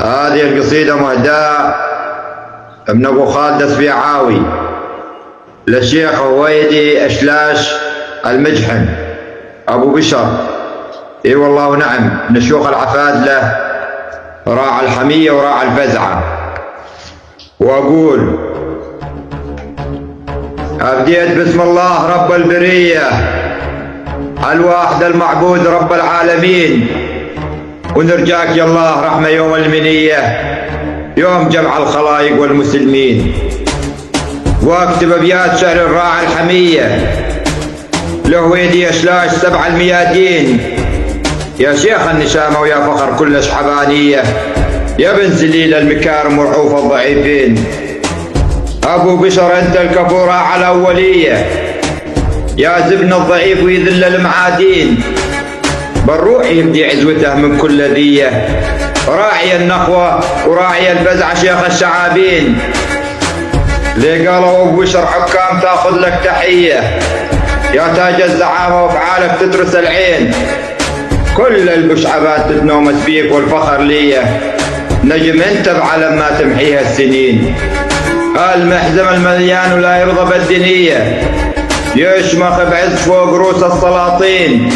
هذه القصيدة مهداة من أبو خالد السبيعاوي للشيخ هويدي أشلاش المجحن أبو بشر. إي والله نعم، من الشيوخ العفادلة راعى الحمية وراعى الفزعة. وأقول: أبديت بسم الله رب البرية الواحد المعبود رب العالمين، ونرجاك يا الله رحمة يوم المنية، يوم جمع الخلائق والمسلمين. واكتب أبيات شعر الراعي الحمية لهويدي أشلاش 7 الميادين. يا شيخ النشامة ويا فخر كل شعبانية، يا بن سليل المكارم ورعوف الضعيفين. أبو بشر أنت الكفورة على الأولية، يا زبن الضعيف ويذل المعادين. بالروح يبدي عزوته من كل ذية، راعي النخوة وراعي الفزع شيخ الشعابين. ليه قالوا أبو بشر حكام تاخذ لك تحية، يا تاج الزعامة وفعالك تترس العين. كل البشعبات تتنومس فيك والفخر ليه، نجم انت بعلم ما تمحيها السنين. المحزم المليان ولا يرضى بالدنية، يشمخ بعز فوق روس السلاطين.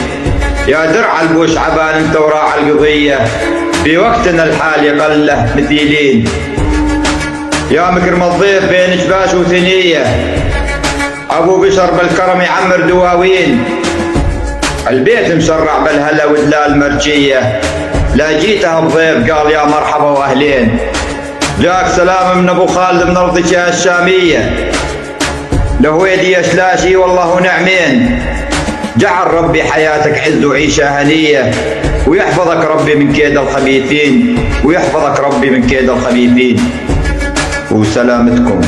يا درع البوشعبان انت وراع القضية، في وقتنا الحالي قله مثيلين. يا مكرم الضيف بين شباش وثنية، أبو بشر بالكرم يعمر دواوين. البيت مشرع بالهلا ودلال مرجية، لا جيتها الضيف قال يا مرحبا وأهلين. جاك سلام من أبو خالد من أرضك يا الشامية لهويدي أشلاشي والله نعمين. جعل ربي حياتك عز وعيشة هنية، ويحفظك ربي من كيد الخبيثين، ويحفظك ربي من كيد الخبيثين. وسلامتكم.